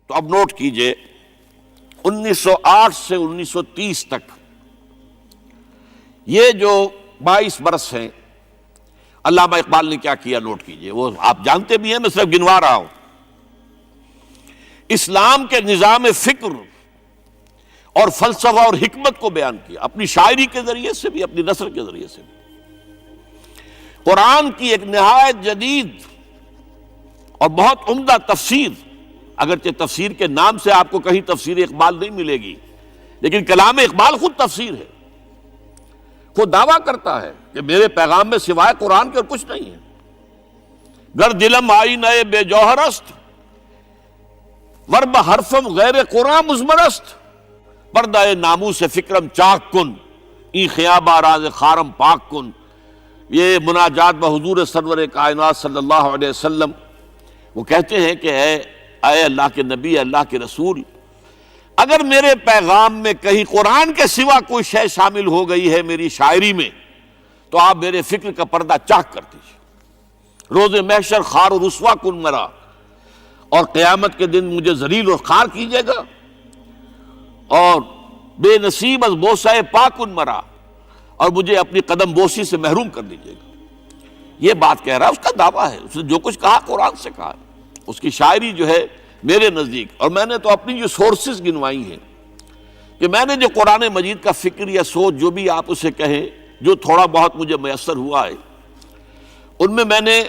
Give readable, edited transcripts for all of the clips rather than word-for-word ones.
تو اب نوٹ کیجئے 1908 سے 1930 تک یہ جو 22 برس ہیں، علامہ اقبال نے کیا کیا نوٹ کیجئے. وہ آپ جانتے بھی ہیں، میں صرف گنوا رہا ہوں. اسلام کے نظام فکر اور فلسفہ اور حکمت کو بیان کیا، اپنی شاعری کے ذریعے سے بھی، اپنی نثر کے ذریعے سے بھی. قرآن کی ایک نہایت جدید اور بہت عمدہ تفسیر، اگرچہ تفسیر کے نام سے آپ کو کہیں تفسیر اقبال نہیں ملے گی، لیکن کلام اقبال خود تفسیر ہے. خود دعویٰ کرتا ہے کہ میرے پیغام میں سوائے قرآن کے اور کچھ نہیں ہے. گر دلم آئی نئے بے جوہر است، ورب حرفم غیر قرآن مزمرست، پردہ ناموس فکرم چاک کن، ای خیابہ راز خارم پاک کن. یہ مناجات بحضور سرور کائنات صلی اللہ علیہ وسلم، وہ کہتے ہیں کہ اے اللہ کے نبی، اللہ کے رسول، اگر میرے پیغام میں کہیں قرآن کے سوا کوئی شے شامل ہو گئی ہے میری شاعری میں، تو آپ میرے فکر کا پردہ چاک کر دیجیے. روز محشر خار و رسوا کن مرا، اور قیامت کے دن مجھے ذلیل اور خار کیجیے گا، اور بے نصیب از بوسہ پاکن مرا، اور مجھے اپنی قدم بوسی سے محروم کر دیجیے گا. یہ بات کہہ رہا ہے، اس کا دعویٰ ہے، اس نے جو کچھ کہا قرآن سے کہا. اس کی شاعری جو ہے میرے نزدیک، اور میں نے تو اپنی جو سورسز گنوائی ہیں کہ میں نے جو قرآن مجید کا فکر یا سوچ جو بھی آپ اسے کہیں، جو تھوڑا بہت مجھے میسر ہوا ہے، ان میں نے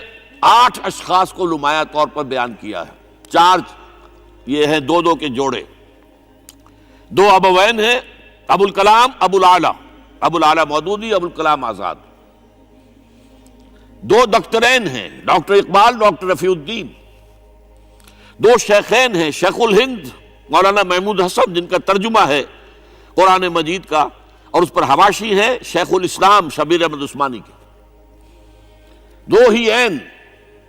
8 اشخاص کو نمایاں طور پر بیان کیا ہے. 4 یہ ہیں 2 کے جوڑے. 2 ابوین ہیں، ابو الکلام ابو العلا مودودی، ابو الکلام آزاد. 2 دکترین ہیں، ڈاکٹر اقبال، ڈاکٹر رفیع الدین. 2 شیخین ہیں، شیخ الہند مولانا محمود حسن، جن کا ترجمہ ہے قرآن مجید کا، اور اس پر حواشی ہے شیخ الاسلام شبیر احمد عثمانی کے. 2 ہی عین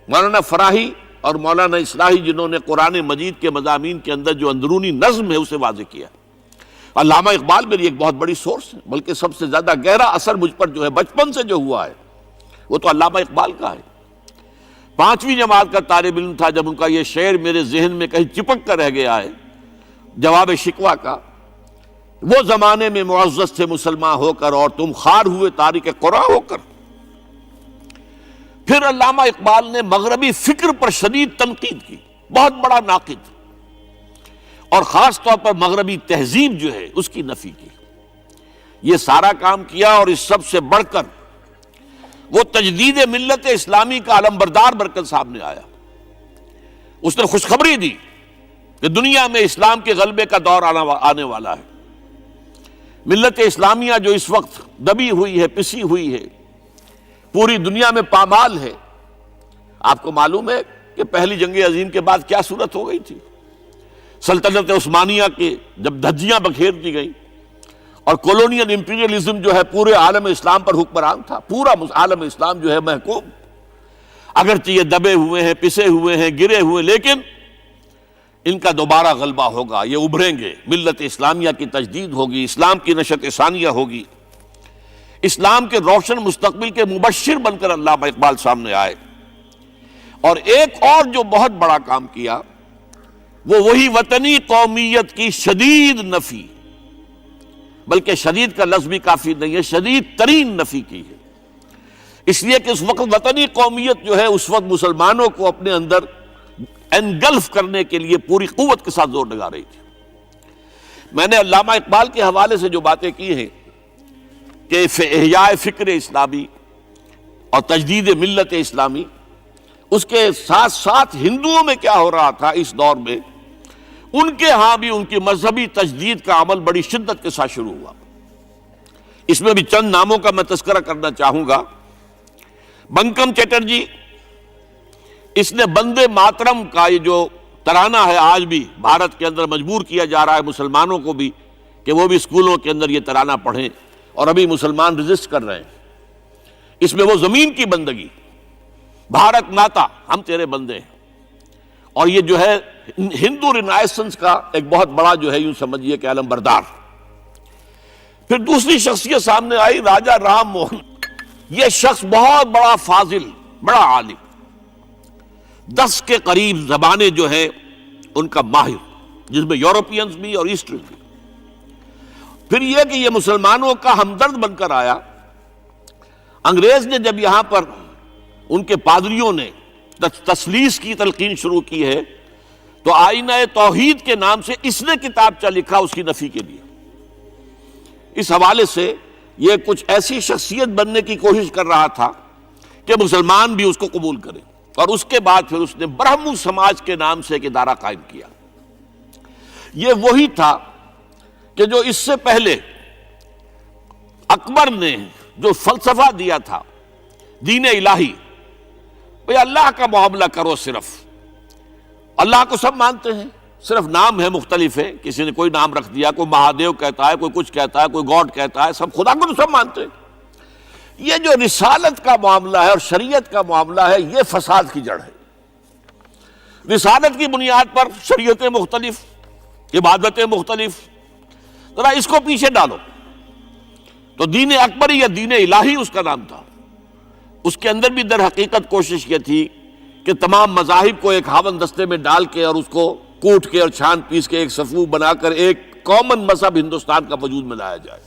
مولانا فراہی اور مولانا اصلاحی، جنہوں نے قرآن مجید کے مضامین کے اندر جو اندرونی نظم ہے اسے واضح کیا. علامہ اقبال میری ایک بہت بڑی سورس ہے، بلکہ سب سے زیادہ گہرا اثر مجھ پر جو ہے بچپن سے جو ہوا ہے وہ تو علامہ اقبال کا ہے. 5ویں جماعت کا طالب علم تھا جب ان کا یہ شعر میرے ذہن میں کہیں چپک کر رہ گیا ہے، جواب شکوہ کا: وہ زمانے میں معزز تھے مسلمان ہو کر، اور تم خار ہوئے تارک قرآن ہو کر. پھر علامہ اقبال نے مغربی فکر پر شدید تنقید کی، بہت بڑا ناقد، اور خاص طور پر مغربی تہذیب جو ہے اس کی نفی کی. یہ سارا کام کیا، اور اس سب سے بڑھ کر وہ تجدید ملت اسلامی کا علمبردار بن کر سامنے آیا. اس نے خوشخبری دی کہ دنیا میں اسلام کے غلبے کا دور آنے والا ہے. ملت اسلامیہ جو اس وقت دبی ہوئی ہے، پسی ہوئی ہے، پوری دنیا میں پامال ہے. آپ کو معلوم ہے کہ پہلی جنگ عظیم کے بعد کیا صورت ہو گئی تھی. سلطنت عثمانیہ کے جب دھجیاں بکھیر دی گئی، اور کولونیل امپیریلزم جو ہے پورے عالم اسلام پر حکمران تھا، پورا عالم اسلام جو ہے محکوم. اگرچہ یہ دبے ہوئے ہیں، پسے ہوئے ہیں، گرے ہوئے، لیکن ان کا دوبارہ غلبہ ہوگا، یہ ابھریں گے، ملت اسلامیہ کی تجدید ہوگی، اسلام کی نشأت ثانیہ ہوگی. اسلام کے روشن مستقبل کے مبشر بن کر علامہ اقبال سامنے آئے. اور ایک اور جو بہت بڑا کام کیا وہ وہی وطنی قومیت کی شدید نفی، بلکہ شدید کا لفظ بھی کافی نہیں ہے، شدید ترین نفی کی ہے. اس لیے کہ اس وقت وطنی قومیت جو ہے اس وقت مسلمانوں کو اپنے اندر انگلف کرنے کے لیے پوری قوت کے ساتھ زور لگا رہی تھی. میں نے علامہ اقبال کے حوالے سے جو باتیں کی ہیں کہ احیاء فکر اسلامی اور تجدید ملت اسلامی، اس کے ساتھ ساتھ ہندوؤں میں کیا ہو رہا تھا اس دور میں، ان کے ہاں بھی ان کی مذہبی تجدید کا عمل بڑی شدت کے ساتھ شروع ہوا. اس میں بھی چند ناموں کا میں تذکرہ کرنا چاہوں گا. بنکم چٹرجی، اس نے بندے ماترم کا یہ جو ترانہ ہے آج بھی بھارت کے اندر مجبور کیا جا رہا ہے مسلمانوں کو بھی کہ وہ بھی اسکولوں کے اندر یہ ترانہ پڑھیں، اور ابھی مسلمان رجسٹ کر رہے ہیں. اس میں وہ زمین کی بندگی، بھارت ماتا ہم تیرے بندے ہیں، اور یہ جو ہے ہندو رینائسنس کا ایک بہت بڑا جو ہے یوں سمجھیے کہ علم بردار. پھر دوسری شخصیت سامنے آئی، راجہ رام موہن. یہ شخص بہت بڑا فاضل، بڑا عالم، 10 کے قریب زبانیں جو ہیں ان کا ماہر. جس میں یورپینز بھی اور ایسٹرن بھی۔ پھر یہ کہ یہ مسلمانوں کا ہمدرد بن کر آیا۔ انگریز نے جب یہاں پر ان کے پادریوں نے تثلیث کی تلقین شروع کی ہے تو آئینہ توحید کے نام سے اس نے کتابچہ لکھا اس کی نفی کے لیے۔ اس حوالے سے یہ کچھ ایسی شخصیت بننے کی کوشش کر رہا تھا کہ مسلمان بھی اس کو قبول کریں، اور اس کے بعد پھر اس نے برہمو سماج کے نام سے ایک ادارہ قائم کیا۔ یہ وہی تھا کہ جو اس سے پہلے اکبر نے جو فلسفہ دیا تھا دین الہی، بھئی اللہ کا معاملہ کرو، صرف اللہ کو سب مانتے ہیں، صرف نام ہے مختلف ہے، کسی نے کوئی نام رکھ دیا، کوئی مہادیو کہتا ہے، کوئی کچھ کہتا ہے، کوئی گاڈ کہتا ہے، سب خدا کو تو سب مانتے ہیں۔ یہ جو رسالت کا معاملہ ہے اور شریعت کا معاملہ ہے، یہ فساد کی جڑ ہے۔ رسالت کی بنیاد پر شریعتیں مختلف، عبادتیں مختلف، ذرا اس کو پیچھے ڈالو۔ تو دین اکبری یا دین الہی اس کا نام تھا۔ اس کے اندر بھی در حقیقت کوشش یہ تھی کہ تمام مذاہب کو ایک ہاون دستے میں ڈال کے اور اس کو کوٹ کے اور چھان پیس کے ایک صفوف بنا کر ایک کامن مذہب ہندوستان کا وجود میں لایا جائے۔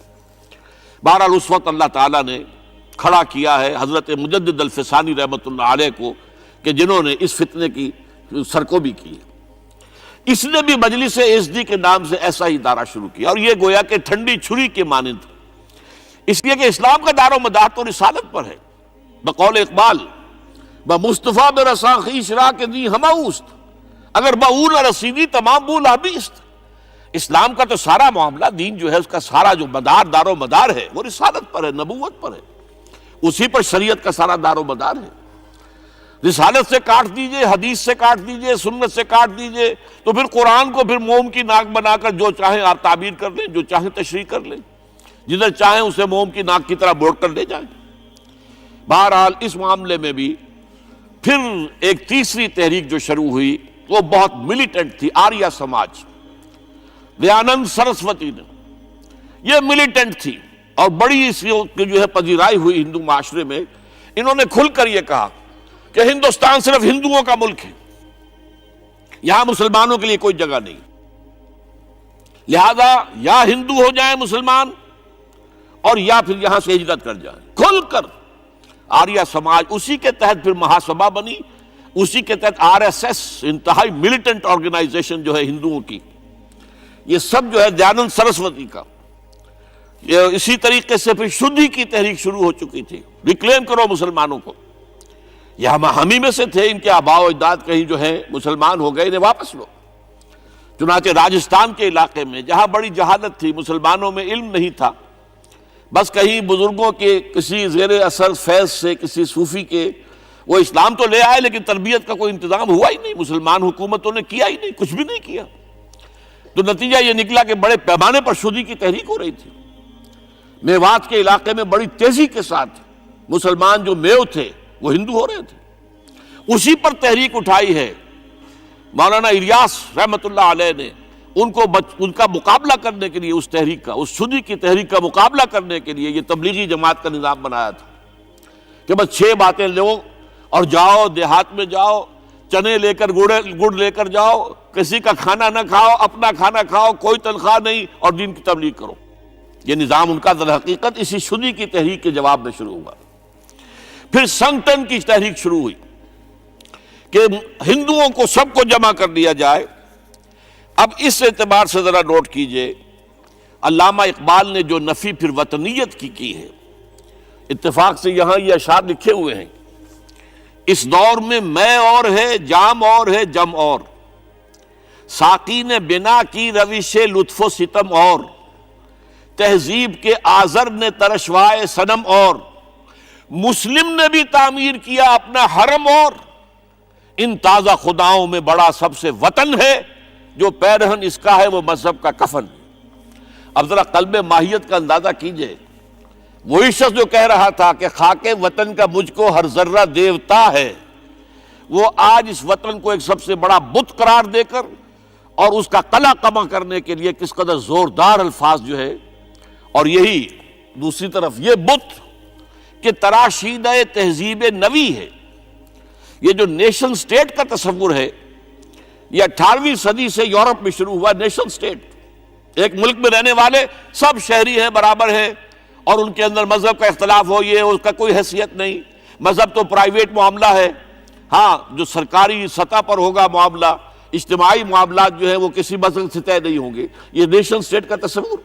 بہرحال اس وقت اللہ تعالیٰ نے کھڑا کیا ہے حضرت مجدد الفسانی رحمۃ اللہ علیہ کو، کہ جنہوں نے اس فتنے کی سرکوبی کی۔ اس نے بھی مجلس ازدی کے نام سے ایسا ہی ادارہ شروع کیا، اور یہ گویا کہ ٹھنڈی چھری کے مانند، اس لیے کہ اسلام کا دار و مدار تو رسالت پر ہے۔ بقول اقبال بمصطفیٰ برساں خویش را کے دی ہماؤست، اگر باؤ نہ رسیدی تمام بول آبیست۔ اسلام کا تو سارا معاملہ، دین جو ہے اس کا سارا جو مدار دار و مدار ہے وہ رسالت پر ہے، نبوت پر ہے، اسی پر شریعت کا سارا دار و مدار ہے۔ رسالت سے کاٹ دیجئے، حدیث سے کاٹ دیجئے، سنت سے کاٹ دیجئے، تو پھر قرآن کو پھر موم کی ناک بنا کر جو چاہیں آپ تعبیر کر لیں، جو چاہیں تشریح کر لیں، جدھر چاہیں اسے موم کی ناک کی طرح بوڑ کر لے جائیں۔ بہرحال اس معاملے میں بھی پھر ایک تیسری تحریک جو شروع ہوئی وہ بہت ملیٹنٹ تھی، آریہ سماج، دیانند سرسوتی نے، یہ ملیٹنٹ تھی اور بڑی اس کی جو ہے پذیرائی ہوئی ہندو معاشرے میں۔ انہوں نے کھل کر یہ کہا کہ ہندوستان صرف ہندوؤں کا ملک ہے، یہاں مسلمانوں کے لیے کوئی جگہ نہیں، لہذا یا ہندو ہو جائیں مسلمان اور یا پھر یہاں سے ہجرت کر جائیں۔ کھل کر آریہ سماج، اسی کے تحت پھر مہاسبھا بنی، اسی کے تحت آر ایس ایس، انتہائی ملیٹنٹ آرگنائزیشن جو ہے ہندوؤں کی، یہ سب جو ہے دیانند سرسوتی کا۔ یہ اسی طریقے سے پھر شدھی کی تحریک شروع ہو چکی تھی، ریکلیم کرو مسلمانوں کو، یہ ہم ہی میں سے تھے، ان کے آباء و اجداد کہیں جو ہے مسلمان ہو گئے، انہیں واپس لو۔ چنانچہ راجستھان کے علاقے میں جہاں بڑی جہالت تھی، مسلمانوں میں علم نہیں تھا، بس کہیں بزرگوں کے کسی زیر اثر فیض سے، کسی صوفی کے، وہ اسلام تو لے آئے لیکن تربیت کا کوئی انتظام ہوا ہی نہیں، مسلمان حکومتوں نے کیا ہی نہیں، کچھ بھی نہیں کیا۔ تو نتیجہ یہ نکلا کہ بڑے پیمانے پر شدھی کی تحریک ہو رہی تھی۔ میوات کے علاقے میں بڑی تیزی کے ساتھ مسلمان جو میو تھے وہ ہندو ہو رہے تھے، اسی پر تحریک اٹھائی ہے مولانا الیاس رحمۃ اللہ علیہ نے۔ ان کا مقابلہ کرنے کے لیے، اس تحریک کا، اس شدھی کی تحریک کا مقابلہ کرنے کے لیے یہ تبلیغی جماعت کا نظام بنایا تھا کہ بس 6 باتیں لو اور جاؤ، دیہات میں جاؤ، چنے لے کر گڑ لے کر جاؤ، کسی کا کھانا نہ کھاؤ، اپنا کھانا کھاؤ، کوئی تنخواہ نہیں، اور دین کی تبلیغ کرو۔ یہ نظام ان کا در حقیقت اسی شدھی کی تحریک کے جواب میں شروع ہوا۔ پھر سنگٹن کی تحریک شروع ہوئی کہ ہندوؤں کو سب کو جمع کر لیا جائے۔ اب اس اعتبار سے ذرا نوٹ کیجئے، علامہ اقبال نے جو نفی پھر وطنیت کی ہے، اتفاق سے یہاں یہ اشعار لکھے ہوئے ہیں: اس دور میں میں اور ہے، جام اور ہے، جم اور، ساقی نے بنا کی روش لطف و ستم اور، تہذیب کے آزر نے ترشوائے صنم اور، مسلم نے بھی تعمیر کیا اپنا حرم اور، ان تازہ خداؤں میں بڑا سب سے وطن ہے، جو پیرہن اس کا ہے وہ مذہب کا کفن۔ اب ذرا قلب ماہیت کا اندازہ کیجئے، وہی شخص جو کہہ رہا تھا کہ خاک وطن کا مجھ کو ہر ذرہ دیوتا ہے، وہ آج اس وطن کو ایک سب سے بڑا بت قرار دے کر اور اس کا قلع قمع کرنے کے لیے کس قدر زوردار الفاظ جو ہے، اور یہی دوسری طرف یہ بت کہ تراشیدہ تہذیب نوی ہے۔ یہ جو نیشن سٹیٹ کا تصور ہے، یہ 18ویں صدی سے یورپ میں شروع ہوا نیشن سٹیٹ۔ ایک ملک میں رہنے والے سب شہری ہیں، برابر ہیں، اور ان کے اندر مذہب کا اختلاف ہو یہ اس کا کوئی حیثیت نہیں۔ مذہب تو پرائیویٹ معاملہ ہے، ہاں جو سرکاری سطح پر ہوگا معاملہ، اجتماعی معاملات جو ہیں وہ کسی مذہب سے طے نہیں ہوں گے۔ یہ نیشن سٹیٹ کا تصور،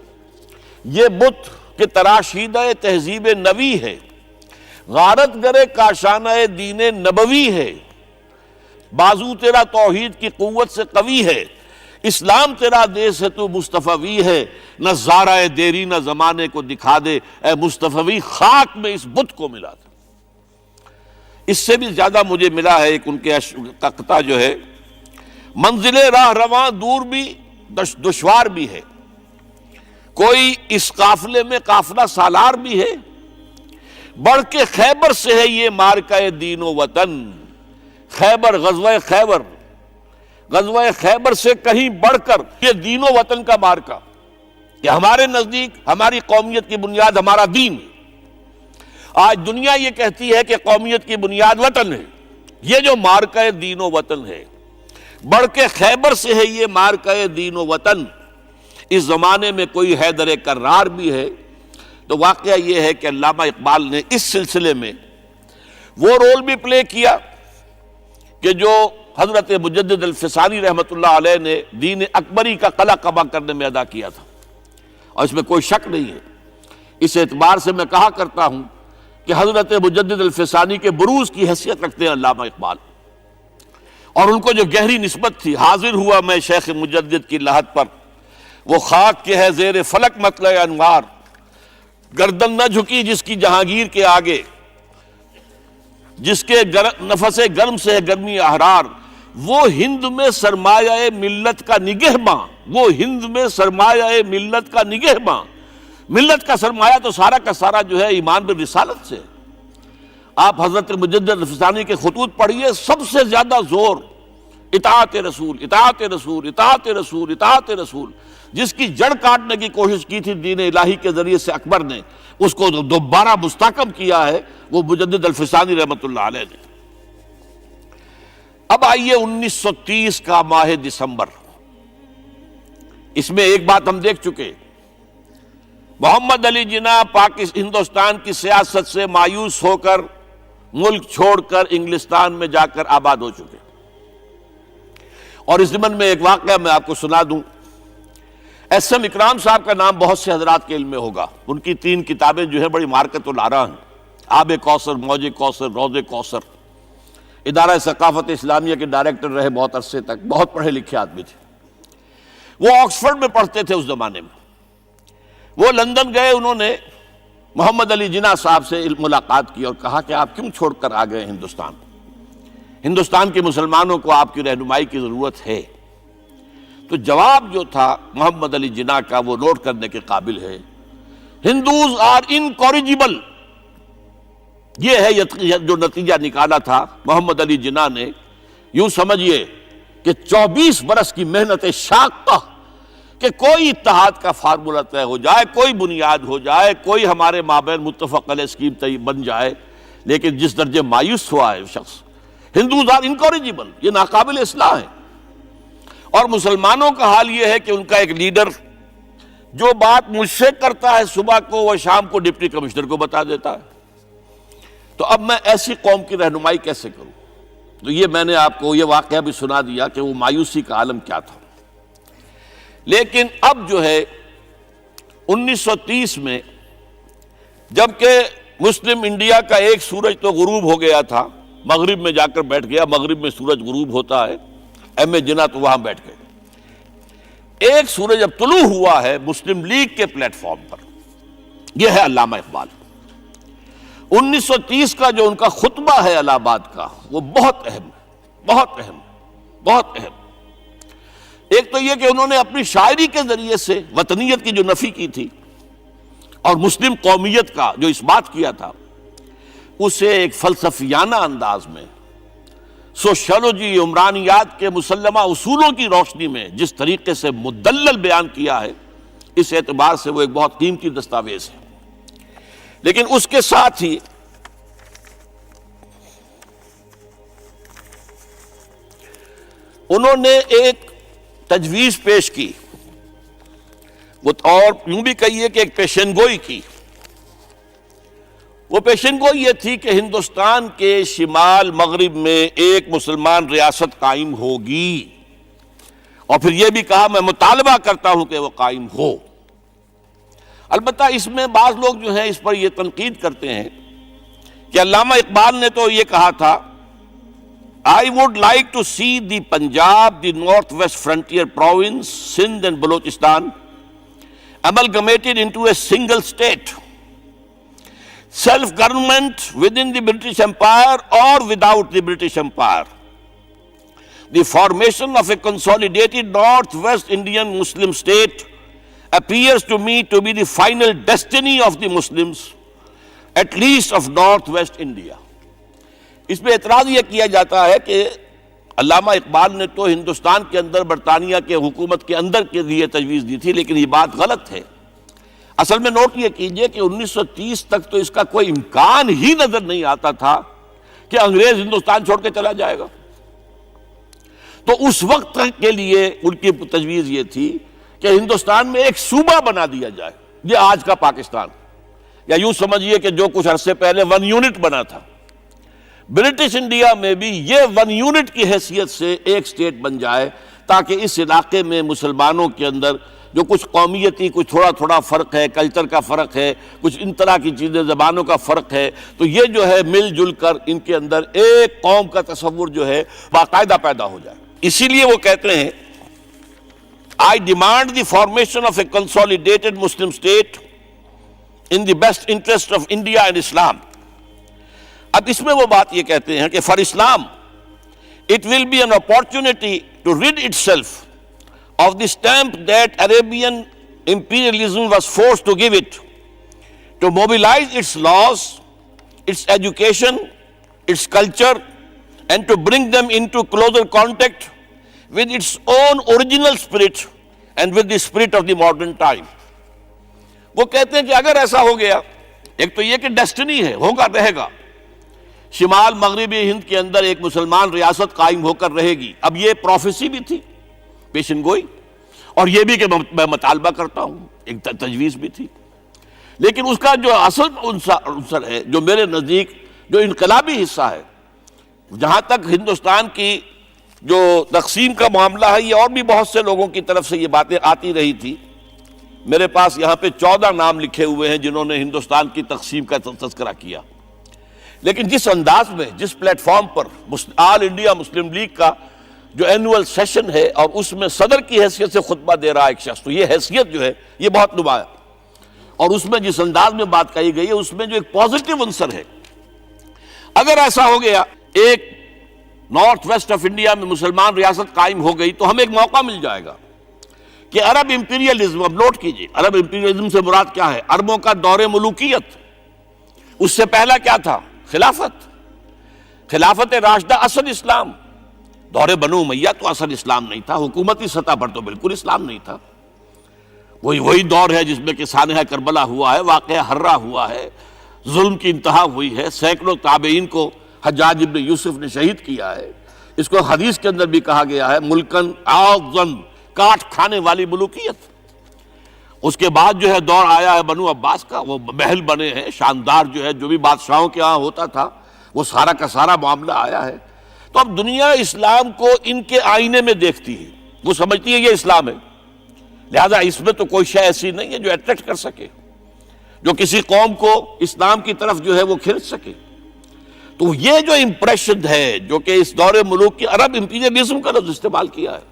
یہ بت کے تراشیدہ تہذیب نبی ہے، غارت گرے کاشانہ دین نبوی ہے، بازو تیرا توحید کی قوت سے قوی ہے، اسلام تیرا دیس ہے تو مصطفی ہے، نہ زارہ دیری نہ زمانے کو دکھا دے، اے مصطفی خاک میں اس بت کو ملا دے۔ اس سے بھی زیادہ مجھے ملا ہے ایک ان کے قطعہ جو ہے، منزل راہ رواں دور بھی دشوار بھی ہے، کوئی اس قافلے میں قافلہ سالار بھی ہے، بڑھ کے خیبر سے ہے یہ مارکہ دین و وطن۔ خیبر، غزوہ خیبر سے کہیں بڑھ کر یہ دین و وطن کا مارکہ، کہ ہمارے نزدیک ہماری قومیت کی بنیاد ہمارا دین ہے۔ آج دنیا یہ کہتی ہے کہ قومیت کی بنیاد وطن ہے، یہ جو مارکہ دین و وطن ہے، بڑھ کے خیبر سے ہے یہ مارکہ دین و وطن۔ اس زمانے میں کوئی حیدر کرار بھی ہے۔ تو واقعہ یہ ہے کہ علامہ اقبال نے اس سلسلے میں وہ رول بھی پلے کیا کہ جو حضرت مجدد الفسانی رحمۃ اللہ علیہ نے دین اکبری کا قلع قبا کرنے میں ادا کیا تھا، اور اس میں کوئی شک نہیں ہے۔ اس اعتبار سے میں کہا کرتا ہوں کہ حضرت مجدد الفسانی کے بروز کی حیثیت رکھتے ہیں علامہ اقبال، اور ان کو جو گہری نسبت تھی، حاضر ہوا میں شیخ مجدد کی لحد پر، وہ خاک کے ہے زیر فلک مطلع انوار، گردن نہ جھکی جس کی جہانگیر کے آگے، جس کے نفس گرم سے ہے گرمی احرار، وہ ہند میں سرمایہ ملت کا نگہباں، وہ ہند میں سرمایہ ملت کا نگہباں۔ ملت کا سرمایہ تو سارا کا سارا جو ہے ایمان بالرسالت سے۔ آپ حضرت مجدد الفسانی کے خطوط پڑھیے، سب سے زیادہ زور اطاعت رسول، اطاعت رسول، اطاعت رسول، اطاعت رسول، جس کی جڑ کاٹنے کی کوشش کی تھی دین الہی کے ذریعے سے اکبر نے، اس کو دوبارہ مستحکم کیا ہے وہ مجدد الفسانی رحمۃ اللہ علیہ نے۔ اب آئیے 1930 کا ماہ دسمبر، اس میں ایک بات ہم دیکھ چکے، محمد علی جناح ہندوستان کی سیاست سے مایوس ہو کر ملک چھوڑ کر انگلستان میں جا کر آباد ہو چکے۔ اور اس ضمن میں ایک واقعہ میں آپ کو سنا دوں۔ ایس ایم اکرام صاحب کا نام بہت سے حضرات کے علم میں ہوگا، ان کی 3 کتابیں جو ہے بڑی مارکت الآراء ہیں، آب کوثر، موج کوثر، روض کوثر۔ ادارہ ثقافت اسلامیہ کے ڈائریکٹر رہے بہت عرصے تک، بہت پڑھے لکھے آدمی تھے۔ وہ آکسفورڈ میں پڑھتے تھے اس زمانے میں۔ وہ لندن گئے، انہوں نے محمد علی جناح صاحب سے ملاقات کی اور کہا کہ آپ کیوں چھوڑ کر آ گئے ہندوستان؟ ہندوستان کے مسلمانوں کو آپ کی رہنمائی کی ضرورت ہے۔ تو جواب جو تھا محمد علی جناح کا وہ نوٹ کرنے کے قابل ہے۔ ہندوز آر انکوریجیبل، یہ ہے جو نتیجہ نکالا تھا محمد علی جناح نے۔ یوں سمجھیے کہ 24 برس کی محنت شاقہ کہ کوئی اتحاد کا فارمولہ طے ہو جائے، کوئی بنیاد ہو جائے، کوئی ہمارے مابین متفق علیہ اسکیم بن جائے، لیکن جس درجے مایوس ہوا ہے شخص، ہندوز آر انکوریجیبل، یہ ناقابل اصلاح ہے۔ اور مسلمانوں کا حال یہ ہے کہ ان کا ایک لیڈر جو بات مجھ سے کرتا ہے صبح کو وہ شام کو ڈپٹی کمشنر کو بتا دیتا ہے۔ تو اب میں ایسی قوم کی رہنمائی کیسے کروں؟ تو یہ میں نے آپ کو یہ واقعہ بھی سنا دیا کہ وہ مایوسی کا عالم کیا تھا۔ لیکن اب جو ہے 1930 میں، جبکہ مسلم انڈیا کا ایک سورج تو غروب ہو گیا تھا، مغرب میں جا کر بیٹھ گیا، مغرب میں سورج غروب ہوتا ہے، ایم اے جناح تو وہاں بیٹھ گئے۔ ایک سورج اب طلوع ہوا ہے مسلم لیگ کے پلیٹ فارم پر، یہ ہے علامہ اقبال۔ 1930 کا جو ان کا خطبہ ہے الہ آباد کا، وہ بہت اہم ہے، بہت اہم، بہت اہم۔ ایک تو یہ کہ انہوں نے اپنی شاعری کے ذریعے سے وطنیت کی جو نفی کی تھی اور مسلم قومیت کا جو اس بات کیا تھا، اسے ایک فلسفیانہ انداز میں سوشیولوجی، عمرانیات کے مسلمہ اصولوں کی روشنی میں جس طریقے سے مدلل بیان کیا ہے، اس اعتبار سے وہ ایک بہت قیمتی دستاویز ہے۔ لیکن اس کے ساتھ ہی انہوں نے ایک تجویز پیش کی، اور یوں بھی کہیے کہ ایک پیشن گوئی کی۔ وہ پیشن گوئی یہ تھی کہ ہندوستان کے شمال مغرب میں ایک مسلمان ریاست قائم ہوگی، اور پھر یہ بھی کہا میں مطالبہ کرتا ہوں کہ وہ قائم ہو۔ البتہ اس میں بعض لوگ جو ہیں اس پر یہ تنقید کرتے ہیں کہ علامہ اقبال نے تو یہ کہا تھا I would like to see the Punjab, the northwest frontier province, Sindh and Balochistan amalgamated into a single state, self-government within the British Empire or without the British Empire. The formation of a consolidated northwest Indian Muslim state appears to me to be the final destiny of the Muslims, at least of northwest India. اس پہ اعتراض یہ کیا جاتا ہے کہ علامہ اقبال نے تو ہندوستان کے اندر برطانیہ کے حکومت کے اندر کے لیے تجویز دی تھی، لیکن یہ بات غلط ہے۔ اصل میں نوٹ یہ کیجئے کہ 1930 تک تو اس کا کوئی امکان ہی نظر نہیں آتا تھا کہ انگریز ہندوستان چھوڑ کے چلا جائے گا۔ تو اس وقت کے لیے ان کی تجویز یہ تھی کہ ہندوستان میں ایک صوبہ بنا دیا جائے، یہ آج کا پاکستان، یا یوں سمجھیے کہ جو کچھ عرصے پہلے 1 یونٹ بنا تھا، برٹش انڈیا میں بھی یہ 1 یونٹ کی حیثیت سے ایک سٹیٹ بن جائے، تاکہ اس علاقے میں مسلمانوں کے اندر جو کچھ قومیتی کچھ تھوڑا تھوڑا فرق ہے، کلچر کا فرق ہے، کچھ ان طرح کی چیزیں، زبانوں کا فرق ہے، تو یہ جو ہے مل جل کر ان کے اندر ایک قوم کا تصور جو ہے باقاعدہ پیدا ہو جائے۔ اسی لیے وہ کہتے ہیں I demand the formation of a consolidated Muslim state in the best interest of India and Islam. اب اس میں وہ بات یہ کہتے ہیں کہ for Islam it will be an opportunity to rid itself of the stamp that Arabian imperialism was forced to give it, to mobilize its laws, its education, its culture, and to bring them into closer contact with its own original spirit and with the spirit of the modern time. وہ کہتے ہیں کہ اگر ایسا ہو گیا، ایک تو یہ کہ ڈیسٹنی ہے، ہوگا، رہے گا، شمال مغربی ہند کے اندر ایک مسلمان ریاست قائم ہو کر رہے گی۔ اب یہ پروفیسی بھی تھی، پیشن گوئی، اور یہ بھی کہ میں مطالبہ کرتا ہوں، ایک تجویز بھی تھی، لیکن اس کا جو اصل عنصر ہے، جو میرے نزدیک جو انقلابی حصہ ہے، جہاں تک ہندوستان کی جو تقسیم کا معاملہ ہے، یہ اور بھی بہت سے لوگوں کی طرف سے یہ باتیں آتی رہی تھی۔ میرے پاس یہاں پہ 14 نام لکھے ہوئے ہیں جنہوں نے ہندوستان کی تقسیم کا تذکرہ کیا، لیکن جس انداز میں، جس پلیٹ فارم پر آل انڈیا مسلم لیگ کا جو اینول سیشن ہے اور اس میں صدر کی حیثیت سے خطبہ دے رہا ہے ایک شخص، تو یہ حیثیت جو ہے یہ بہت نمایاں، اور اس میں جس انداز میں بات کہی گئی ہے اس میں جو ایک پازیٹیو عنصر ہے۔ اگر ایسا ہو گیا، ایک نارتھ ویسٹ آف انڈیا میں مسلمان ریاست قائم ہو گئی، تو ہمیں ایک موقع مل جائے گا کہ عرب امپیریلزم، اب نوٹ کیجئے عرب امپیریلزم سے مراد کیا ہے؟ عربوں کا دور ملوکیت۔ اس سے پہلا کیا تھا؟ خلافت راشدہ، اصل اسلام۔ دور بنو امیہ تو اصل اسلام نہیں تھا، حکومتی سطح پر تو بالکل اسلام نہیں تھا۔ وہی دور ہے جس میں کہ سانحہ کربلا ہوا ہے، واقعہ حرہ ہوا ہے، ظلم کی انتہا ہوئی ہے، سینکڑوں تابعین کو حجاج ابن یوسف نے شہید کیا ہے۔ اس کو حدیث کے اندر بھی کہا گیا ہے ملکن عاضن، کاٹ کھانے والی ملوکیت۔ اس کے بعد جو ہے دور آیا ہے بنو عباس کا، وہ محل بنے ہیں شاندار، جو ہے جو بھی بادشاہوں کے ہاں ہوتا تھا وہ سارا کا سارا معاملہ آیا ہے۔ تو اب دنیا اسلام کو ان کے آئینے میں دیکھتی ہے، وہ سمجھتی ہے یہ اسلام ہے، لہذا اس میں تو کوئی شے ایسی نہیں ہے جو اٹریکٹ کر سکے، جو کسی قوم کو اسلام کی طرف جو ہے وہ کھینچ سکے۔ تو یہ جو امپریشن ہے جو کہ اس دور ملوک کی عرب امپیریلزم کا لفظ استعمال کیا ہے،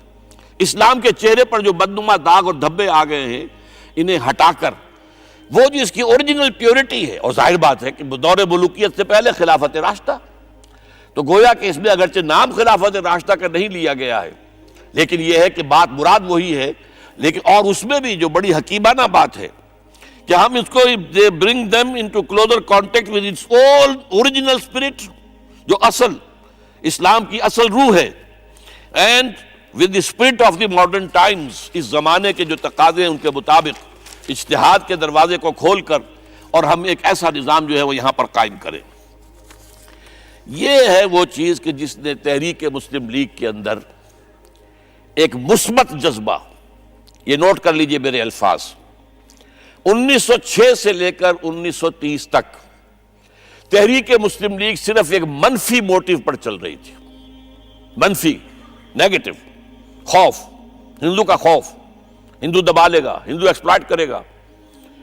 اسلام کے چہرے پر جو بدنما داغ اور دھبے آ گئے ہیں، انہیں ہٹا کر وہ جو اس کی اوریجنل پیورٹی ہے، اور ظاہر بات ہے کہ دور ملوکیت سے پہلے خلافت راشدہ، تو گویا کہ اس میں اگرچہ نام خلافت راشدہ کا نہیں لیا گیا ہے، لیکن یہ ہے کہ بات مراد وہی ہے، لیکن اور اس میں بھی جو بڑی حکیمانہ بات ہے کہ ہم اس کو bring them into closer contact with its own original spirit، جو اصل اسلام کی اصل روح ہے، and with the spirit of the modern times، اس زمانے کے جو تقاضے ہیں ان کے مطابق اجتہاد کے دروازے کو کھول کر، اور ہم ایک ایسا نظام جو ہے وہ یہاں پر قائم کریں۔ یہ ہے وہ چیز کہ جس نے تحریک مسلم لیگ کے اندر ایک مثبت جذبہ، یہ نوٹ کر لیجئے میرے الفاظ، 1906 سے لے کر 1930 تک تحریک مسلم لیگ صرف ایک منفی موٹیو پر چل رہی تھی، منفی، نیگیٹو، خوف، ہندو کا خوف، ہندو دبا لے گا، ہندو ایکسپلائٹ کرے گا،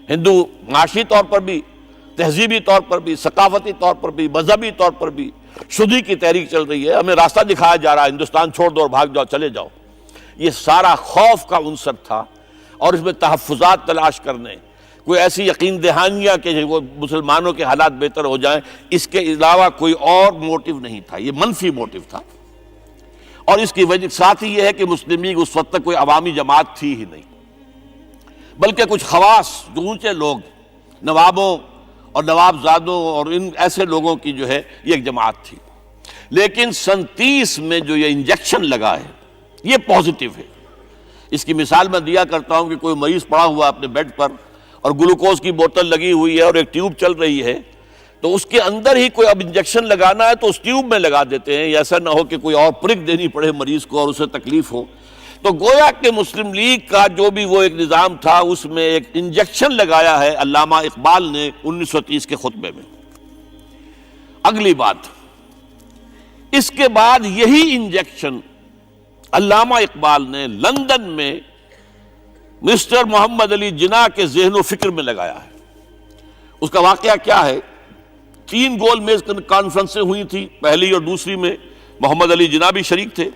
ہندو معاشی طور پر بھی، تہذیبی طور پر بھی، ثقافتی طور پر بھی، مذہبی طور پر بھی شدی کی تحریک چل رہی ہے، ہمیں راستہ دکھایا جا رہا ہے، ہندوستان چھوڑ دو اور بھاگ جاؤ، چلے جاؤ۔ یہ سارا خوف کا عنصر تھا، اور اس میں تحفظات تلاش کرنے، کوئی ایسی یقین دہانیاں کہ وہ مسلمانوں کے حالات بہتر ہو جائیں، اس کے علاوہ کوئی اور موٹیو نہیں تھا، یہ منفی موٹیو تھا۔ اور اس کی وجہ ساتھ ہی یہ ہے کہ مسلم لیگ اس وقت تک کوئی عوامی جماعت تھی ہی نہیں، بلکہ کچھ خواص، جو اونچے لوگ، نوابوں اور نواب زادوں اور ان ایسے لوگوں کی جو ہے یہ ایک جماعت تھی۔ لیکن 37 میں جو یہ انجیکشن لگا ہے یہ پازیٹیو ہے۔ اس کی مثال میں دیا کرتا ہوں کہ کوئی مریض پڑا ہوا اپنے بیڈ پر اور گلوکوز کی بوتل لگی ہوئی ہے اور ایک ٹیوب چل رہی ہے، تو اس کے اندر ہی کوئی اب انجیکشن لگانا ہے تو اس ٹیوب میں لگا دیتے ہیں، ایسا نہ ہو کہ کوئی اور پرک دینی پڑے مریض کو اور اسے تکلیف ہو۔ تو گویا کہ مسلم لیگ کا جو بھی وہ ایک نظام تھا، اس میں ایک انجیکشن لگایا ہے علامہ اقبال نے 1930 کے خطبے میں۔ اگلی بات، اس کے بعد یہی انجیکشن علامہ اقبال نے لندن میں مسٹر محمد علی جناح کے ذہن و فکر میں لگایا ہے۔ اس کا واقعہ کیا ہے؟ 3 گول میز کانفرنسیں ہوئی تھی، پہلی اور دوسری میں محمد علی جناح بھی شریک تھے،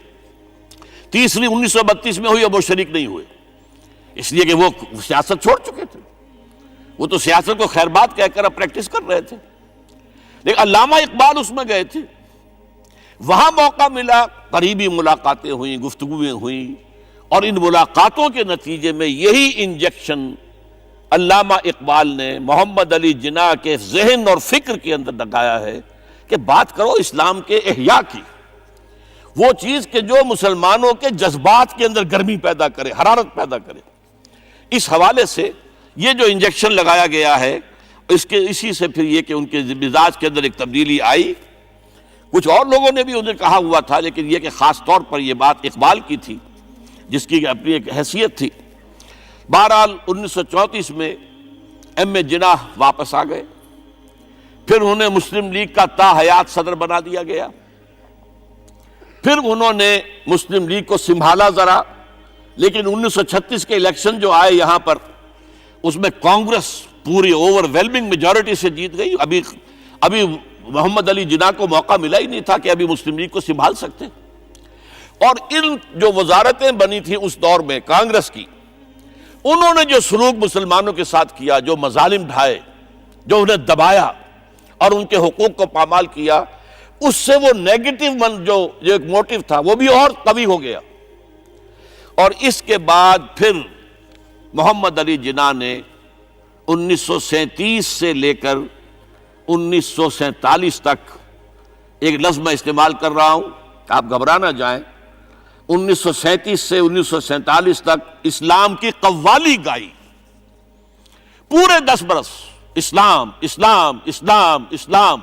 تیسری 1932 میں ہوئی اور وہ شریک نہیں ہوئے، اس لیے کہ وہ سیاست چھوڑ چکے تھے، وہ تو سیاست کو خیر بات کہہ کر اب پریکٹس کر رہے تھے۔ لیکن علامہ اقبال اس میں گئے تھے، وہاں موقع ملا، قریبی ملاقاتیں ہوئیں، گفتگویں ہوئیں، اور ان ملاقاتوں کے نتیجے میں یہی انجیکشن علامہ اقبال نے محمد علی جناح کے ذہن اور فکر کے اندر لگایا ہے کہ بات کرو اسلام کے احیاء کی، وہ چیز کہ جو مسلمانوں کے جذبات کے اندر گرمی پیدا کرے، حرارت پیدا کرے۔ اس حوالے سے یہ جو انجیکشن لگایا گیا ہے، اسی سے پھر یہ کہ ان کے مزاج کے اندر ایک تبدیلی آئی۔ کچھ اور لوگوں نے بھی انہیں کہا ہوا تھا، لیکن یہ کہ خاص طور پر یہ بات اقبال کی تھی، جس کی اپنی ایک حیثیت تھی۔ بہرحال 1934 میں ایم اے جناح واپس آ گئے، پھر انہیں مسلم لیگ کا تا حیات صدر بنا دیا گیا، پھر انہوں نے مسلم لیگ کو سنبھالا ذرا، لیکن 1936 کے الیکشن جو آئے یہاں پر، اس میں کانگریس پوری اوور ویلمنگ میجورٹی سے جیت گئی۔ ابھی محمد علی جناح کو موقع ملا ہی نہیں تھا کہ ابھی مسلم لیگ کو سنبھال سکتے، اور ان جو وزارتیں بنی تھی اس دور میں کانگریس کی، انہوں نے جو سلوک مسلمانوں کے ساتھ کیا، جو مظالم ڈھائے، جو انہیں دبایا اور ان کے حقوق کو پامال کیا، اس سے وہ نیگیٹو جو ایک موٹیو تھا وہ بھی اور قوی ہو گیا۔ اور اس کے بعد پھر محمد علی جناح نے 1937 سے لے کر 1947 تک، ایک لفظ میں استعمال کر رہا ہوں، آپ گھبرا نہ جائیں، 1937 سے 1947 تک اسلام کی قوالی گائی، پورے 10 برس اسلام اسلام اسلام اسلام،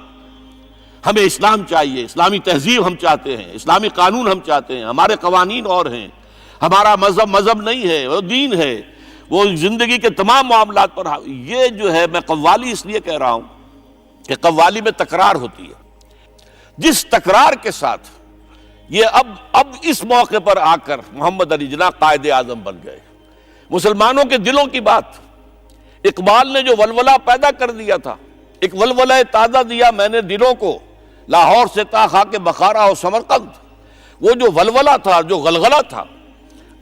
ہمیں اسلام چاہیے، اسلامی تہذیب ہم چاہتے ہیں، اسلامی قانون ہم چاہتے ہیں، ہمارے قوانین اور ہیں، ہمارا مذہب نہیں ہے، وہ دین ہے، وہ زندگی کے تمام معاملات پر۔ یہ جو ہے، میں قوالی اس لیے کہہ رہا ہوں کہ قوالی میں تکرار ہوتی ہے، جس تکرار کے ساتھ یہ اب اس موقع پر آ کر محمد علی جناح قائد اعظم بن گئے۔ مسلمانوں کے دلوں کی بات، اقبال نے جو ولولہ پیدا کر دیا تھا، ایک ولولہ تازہ دیا میں نے دلوں کو، لاہور سے تا خاک بخارا و سمرقند، وہ جو ولولہ تھا، جو غلغلہ تھا،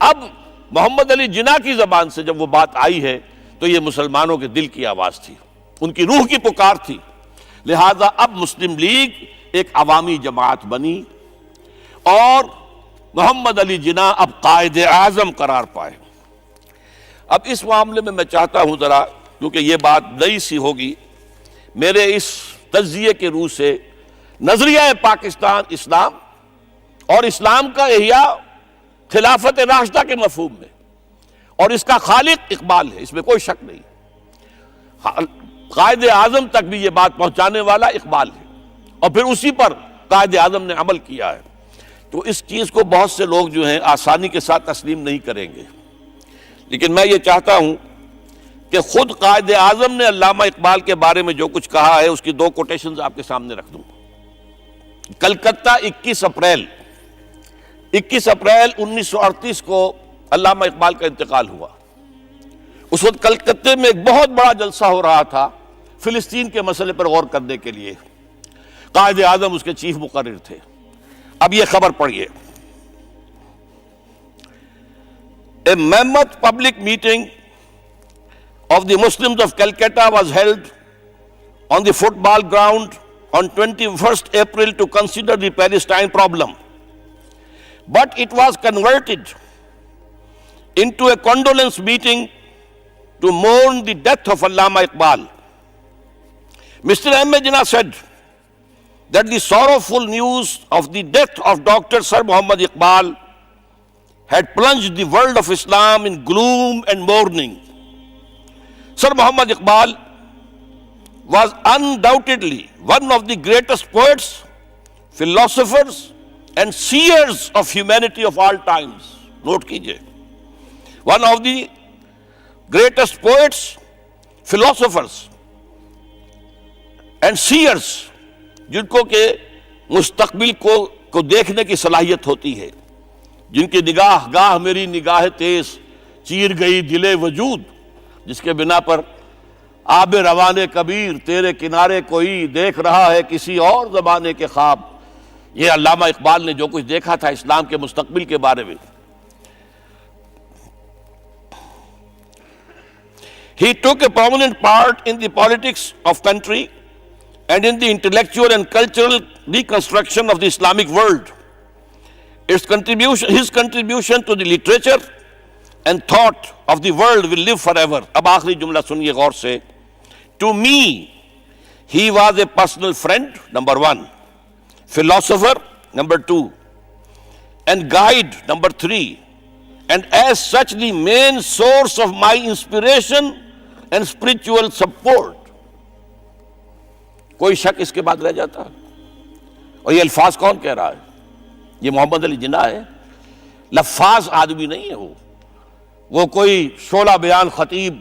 اب محمد علی جناح کی زبان سے جب وہ بات آئی ہے تو یہ مسلمانوں کے دل کی آواز تھی، ان کی روح کی پکار تھی۔ لہذا اب مسلم لیگ ایک عوامی جماعت بنی اور محمد علی جناح اب قائد اعظم قرار پائے۔ اب اس معاملے میں میں چاہتا ہوں ذرا، کیونکہ یہ بات نئی سی ہوگی، میرے اس تجزیے کے روح سے نظریہ پاکستان اسلام اور اسلام کا احیاء خلافت راشدہ کے مفہوم میں، اور اس کا خالق اقبال ہے، اس میں کوئی شک نہیں، قائد اعظم تک بھی یہ بات پہنچانے والا اقبال ہے، اور پھر اسی پر قائد اعظم نے عمل کیا ہے۔ تو اس چیز کو بہت سے لوگ جو ہیں آسانی کے ساتھ تسلیم نہیں کریں گے، لیکن میں یہ چاہتا ہوں کہ خود قائد اعظم نے علامہ اقبال کے بارے میں جو کچھ کہا ہے اس کی دو کوٹیشنز آپ کے سامنے رکھ دوں۔ کلکتہ 21 اپریل 1938 کو علامہ اقبال کا انتقال ہوا۔ اس وقت کلکتہ میں ایک بہت بڑا جلسہ ہو رہا تھا فلسطین کے مسئلے پر غور کرنے کے لیے، قائد اعظم اس کے چیف مقرر تھے۔ اب یہ خبر پڑھیے، A mammoth public meeting of the Muslims of Calcutta was held on the football ground on 21st April to consider the Palestine problem. But it was converted into a condolence meeting to mourn the death of Allama Iqbal. Mr. M. Jinnah said that the sorrowful news of the death of Dr. Sir Muhammad Iqbal had plunged the world of Islam in gloom and mourning. Sir Muhammad Iqbal was undoubtedly one of the greatest poets, philosophers, and seers of humanity of all times. Note kijiye. One of the greatest poets, philosophers, and seers, جن کو کہ مستقبل کو دیکھنے کی صلاحیت ہوتی ہے، جن کی نگاہ گاہ میری نگاہ تیز چیر گئی دل وجود، جس کے بنا پر آب روان کبیر تیرے کنارے کوئی دیکھ رہا ہے کسی اور زمانے کے خواب۔ یہ علامہ اقبال نے جو کچھ دیکھا تھا اسلام کے مستقبل کے بارے میں۔ He took a prominent part in the politics of country and in the intellectual and cultural reconstruction of the Islamic world. His contribution to the literature and thought of the world will live forever. اب آخری جملہ سنیے غور سے۔ To me, he was a personal friend, number one, philosopher, number two, and guide, number three, and as such the main source of my inspiration and spiritual support. کوئی شک اس کے بعد رہ جاتا ہے؟ اور یہ الفاظ کون کہہ رہا ہے؟ یہ محمد علی جناح ہے۔ لفاظ آدمی نہیں ہے وہ کوئی شعلہ بیان خطیب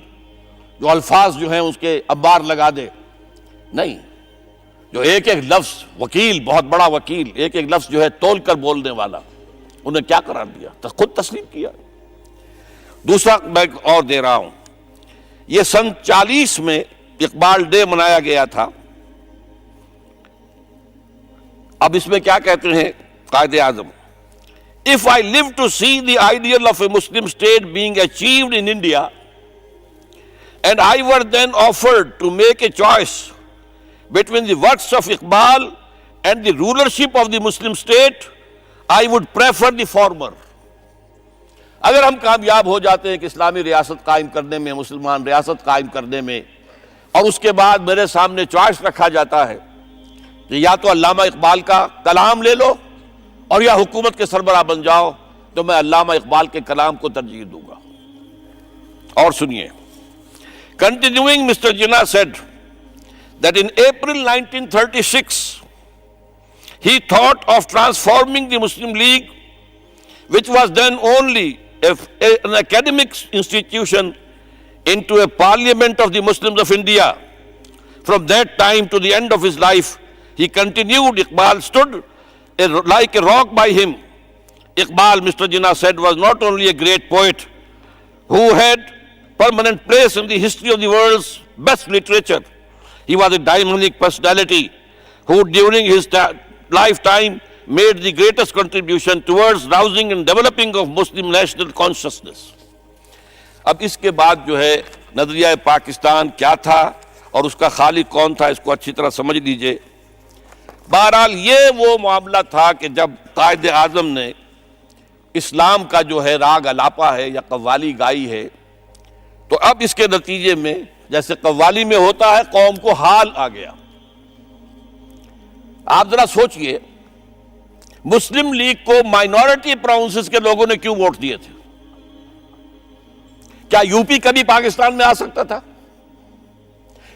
جو الفاظ جو ہیں اس کے ابار لگا دے، نہیں، جو ایک ایک لفظ، وکیل، بہت بڑا وکیل، ایک ایک لفظ جو ہے تول کر بولنے والا، انہیں کیا قرار دیا؟ خود تسلیم کیا۔ دوسرا میں اور دے رہا ہوں، یہ سن 40 میں اقبال ڈے منایا گیا تھا۔ اب اس میں کیا کہتے ہیں Quaid Azam? If I live to see the ideal of a Muslim state being achieved in India, and I were then offered to make a choice between the works of Iqbal and the rulership of the Muslim state, I would prefer the former. اگر ہم کامیاب ہو جاتے ہیں کہ اسلامی ریاست قائم کرنے میں، مسلمان ریاست قائم کرنے میں، اور اس کے بعد میرے سامنے چوائس رکھا جاتا ہے کہ یا تو علامہ اقبال کا کلام لے لو اور یا حکومت کے سربراہ بن جاؤ، تو میں علامہ اقبال کے کلام کو ترجیح دوں گا۔ اور سنیے، Continuing, Mr. Jinnah said that in April 1936, he thought of transforming the Muslim League, which was then only an academic institution, into a parliament of the Muslims of India. From that time to the end of his life, he continued, Iqbal stood like a rock by him. Iqbal, Mr. Jinnah said, was not only a great poet who had permanent place in the history of the world's best literature. He was a dynamic personality who during his lifetime made the greatest contribution towards rousing and developing of Muslim national consciousness. اب اس کے بعد جو ہے نظریہ پاکستان کیا تھا اور اس کا خالق کون تھا، اس کو اچھی طرح سمجھ لیجئے۔ بہرحال یہ وہ معاملہ تھا کہ جب قائد اعظم نے اسلام کا جو ہے راگ الاپا ہے یا قوالی گائی ہے، تو اب اس کے نتیجے میں جیسے قوالی میں ہوتا ہے قوم کو حال آ گیا۔ آپ ذرا سوچئے، مسلم لیگ کو مائنورٹی پراونسز کے لوگوں نے کیوں ووٹ دیے تھے؟ کیا یو پی کبھی پاکستان میں آ سکتا تھا؟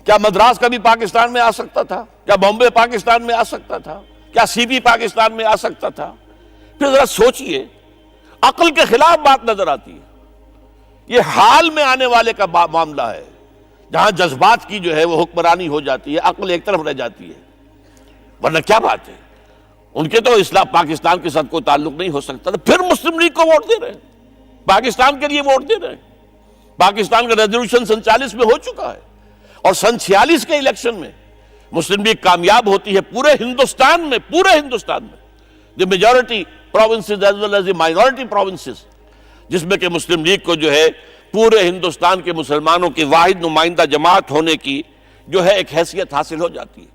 کیا مدراس کبھی پاکستان میں آ سکتا تھا؟ کیا بامبے پاکستان میں آ سکتا تھا؟ کیا سی پی پاکستان میں آ سکتا تھا؟ پھر ذرا سوچئے، عقل کے خلاف بات نظر آتی ہے. یہ حال میں آنے والے کا معاملہ ہے، جہاں جذبات کی جو ہے وہ حکمرانی ہو جاتی ہے، عقل ایک طرف رہ جاتی ہے. ورنہ کیا بات ہے، ان کے تو اسلام پاکستان کے ساتھ کوئی تعلق نہیں ہو سکتا، تو پھر مسلم لیگ کو ووٹ دے رہے ہیں، پاکستان کے لیے ووٹ دے رہے ہیں. پاکستان کا ریزولوشن 47 میں ہو چکا ہے، اور 46 کے الیکشن میں مسلم لیگ کامیاب ہوتی ہے پورے ہندوستان میں. The majority provinces as well as the minority provinces, جس میں کہ مسلم لیگ کو جو ہے پورے ہندوستان کے مسلمانوں کی واحد نمائندہ جماعت ہونے کی جو ہے ایک حیثیت حاصل ہو جاتی ہے.